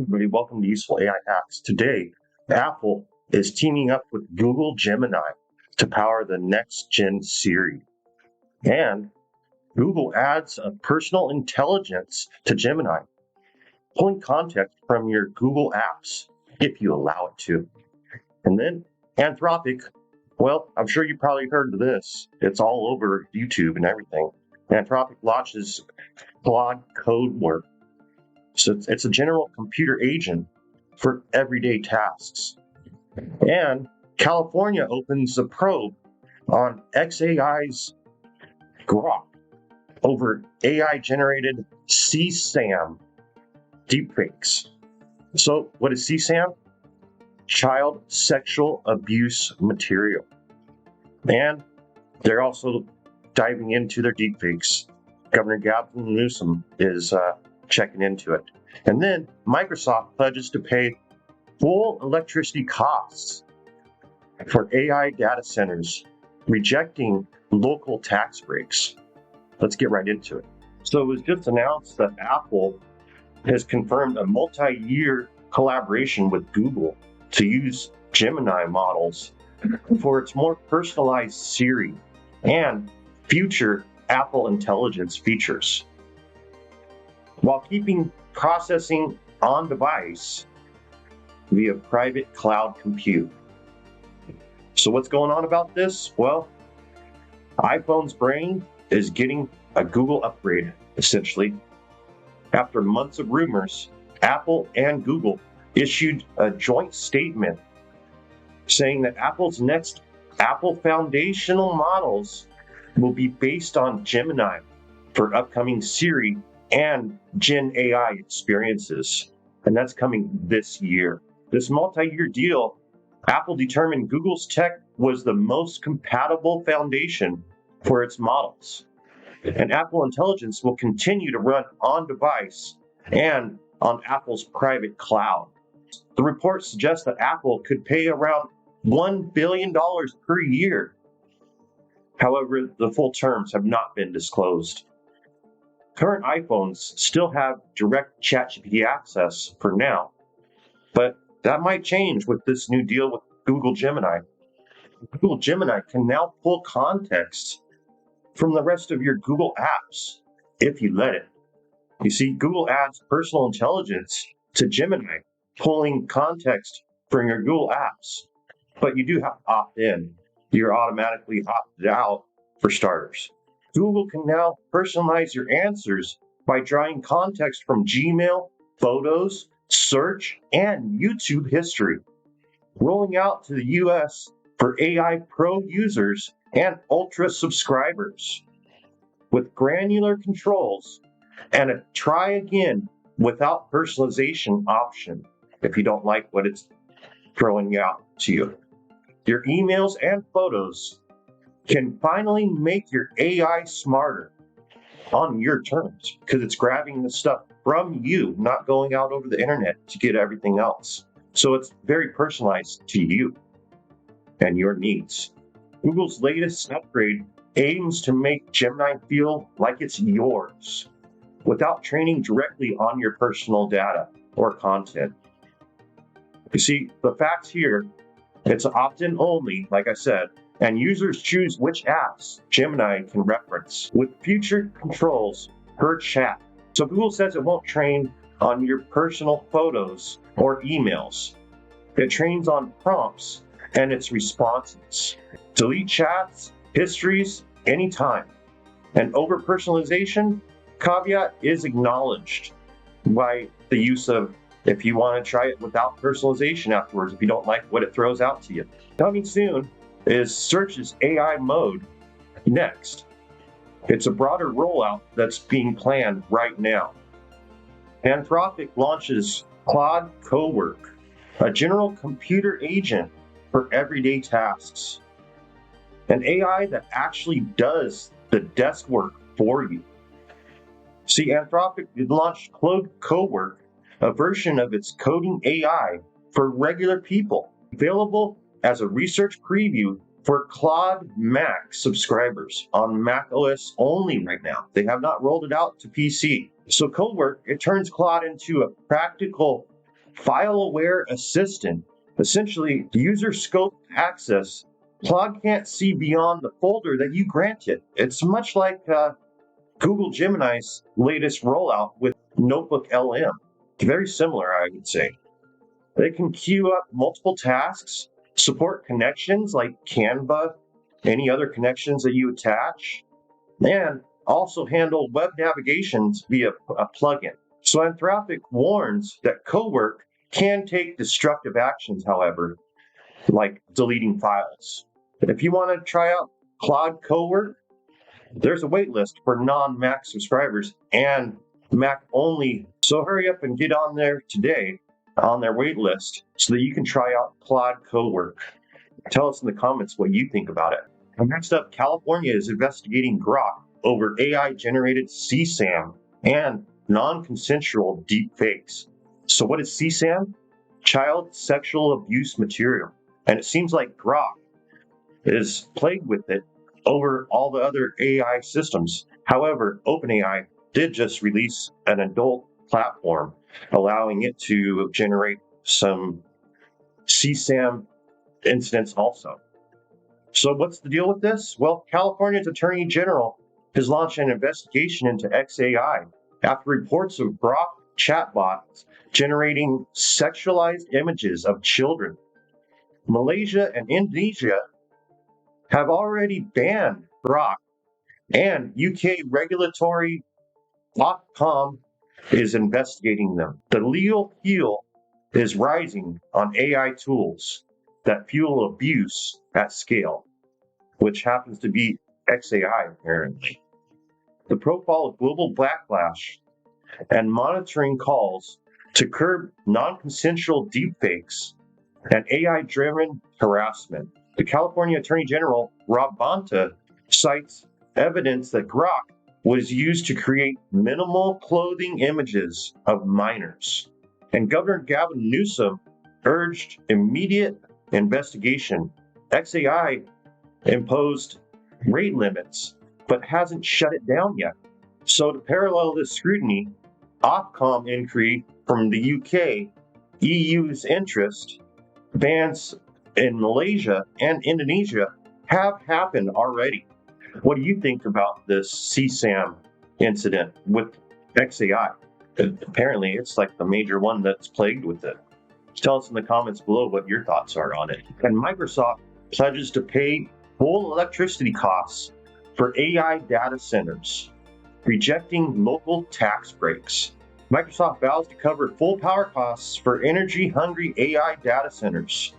Everybody, welcome to Useful AI Hacks. Today, Apple is teaming up with Google Gemini to power the next-gen Siri. And Google adds a personal intelligence to Gemini, pulling context from your Google apps, if you allow it to. And then Anthropic, well, I'm sure you probably heard of this. It's all over YouTube and everything. Anthropic launches Claude Cowork. So it's a general computer agent for everyday tasks. And California opens a probe on XAI's Grok over AI-generated CSAM deepfakes. So what is CSAM? Child sexual abuse material. And they're also diving into their deepfakes. Governor Gavin Newsom is checking into it. And then Microsoft pledges to pay full electricity costs for AI data centers, rejecting local tax breaks. Let's get right into it. So it was just announced that Apple has confirmed a multi-year collaboration with Google to use Gemini models for its more personalized Siri and future Apple Intelligence features, while keeping processing on device via private cloud compute. So what's going on about this? Well, iPhone's brain is getting a Google upgrade, essentially. After months of rumors, Apple and Google issued a joint statement saying that Apple's next Apple foundational models will be based on Gemini for upcoming Siri and Gen AI experiences. And that's coming this year. This multi-year deal, Apple determined Google's tech was the most compatible foundation for its models. And Apple Intelligence will continue to run on device and on Apple's private cloud. The report suggests that Apple could pay around $1 billion per year. However, the full terms have not been disclosed. Current iPhones still have direct ChatGPT access for now, but that might change with this new deal with Google Gemini. Google Gemini can now pull context from the rest of your Google apps if you let it. You see, Google adds personal intelligence to Gemini, pulling context from your Google apps, but you do have to opt in. You're automatically opted out for starters. Google can now personalize your answers by drawing context from Gmail, photos, search, and YouTube history. Rolling out to the US for AI Pro users and Ultra subscribers, with granular controls and a try again without personalization option if you don't like what it's throwing out to you. Your emails and photos can finally make your AI smarter on your terms because it's grabbing the stuff from you, not going out over the internet to get everything else. So it's very personalized to you and your needs. Google's latest upgrade aims to make Gemini feel like it's yours without training directly on your personal data or content. You see, the facts here, it's opt-in only, like I said, and users choose which apps Gemini can reference with future controls per chat. So Google says it won't train on your personal photos or emails. It trains on prompts and its responses. Delete chats, histories, anytime. And over-personalization caveat is acknowledged by the use of if you want to try it without personalization afterwards, if you don't like what it throws out to you. Coming soon is Search's AI mode next. It's a broader rollout that's being planned right now. Anthropic launches Claude Cowork, a general computer agent for everyday tasks. An AI that actually does the desk work for you. See, Anthropic launched Claude Cowork, a version of its coding AI for regular people, available as a research preview for Claude Mac subscribers on Mac OS only right now. They have not rolled it out to PC. So Cowork, it turns Claude into a practical file-aware assistant, essentially user scope access. Claude can't see beyond the folder that you grant it. It's much like Google Gemini's latest rollout with Notebook LM. Very similar, I would say. They can queue up multiple tasks, support connections like Canva, any other connections that you attach, and also handle web navigations via a plugin. So Anthropic warns that Cowork can take destructive actions, however, like deleting files. But if you want to try out Claude Cowork, there's a waitlist for non-Mac subscribers and Mac only. So hurry up and get on there today on their waitlist so that you can try out Claude Cowork. Tell us in the comments what you think about it. And next up, California is investigating Grok over AI-generated CSAM and non-consensual deepfakes. So what is CSAM? Child sexual abuse material. And it seems like Grok is plagued with it over all the other AI systems. However, OpenAI did just release an adult platform allowing it to generate some CSAM incidents also. So what's the deal with this? Well, California's Attorney General has launched an investigation into XAI after reports of Grok chatbots generating sexualized images of children. Malaysia and Indonesia have already banned Grok, and UK regulatory Ofcom is investigating them. The legal heel is rising on AI tools that fuel abuse at scale, which happens to be XAI apparently. The profile of global backlash and monitoring calls to curb non-consensual deepfakes and AI-driven harassment. The California Attorney General, Rob Bonta, cites evidence that Grok was used to create minimal clothing images of minors. And Governor Gavin Newsom urged immediate investigation. XAI imposed rate limits, but hasn't shut it down yet. So to parallel this scrutiny, Ofcom inquiry from the UK, EU's interest, bans in Malaysia and Indonesia have happened already. What do you think about this CSAM incident with XAI? Apparently, it's like the major one that's plagued with it. Tell us in the comments below what your thoughts are on it. And Microsoft pledges to pay full electricity costs for AI data centers, rejecting local tax breaks. Microsoft vows to cover full power costs for energy-hungry AI data centers.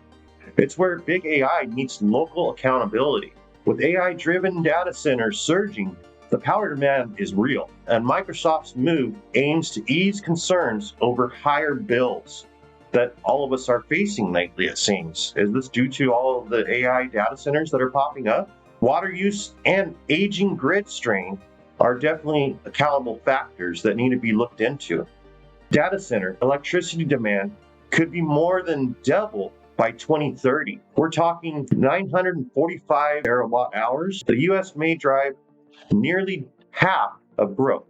It's where big AI meets local accountability. With AI-driven data centers surging, the power demand is real, and Microsoft's move aims to ease concerns over higher bills that all of us are facing lately, it seems. Is this due to all of the AI data centers that are popping up? Water use and aging grid strain are definitely accountable factors that need to be looked into. Data center electricity demand could be more than double by 2030. We're talking 945 terawatt hours. The US may drive nearly half of growth,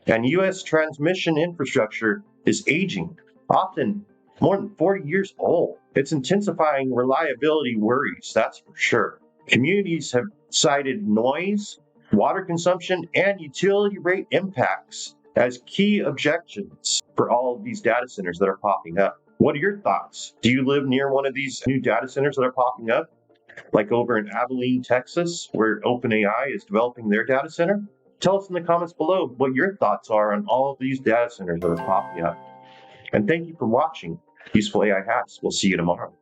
and US transmission infrastructure is aging, often more than 40 years old. It's intensifying reliability worries, that's for sure. Communities have cited noise, water consumption, and utility rate impacts as key objections for all of these data centers that are popping up. What are your thoughts? Do you live near one of these new data centers that are popping up? Like over in Abilene, Texas, where OpenAI is developing their data center? Tell us in the comments below what your thoughts are on all of these data centers that are popping up. And thank you for watching Useful AI Hacks. We'll see you tomorrow.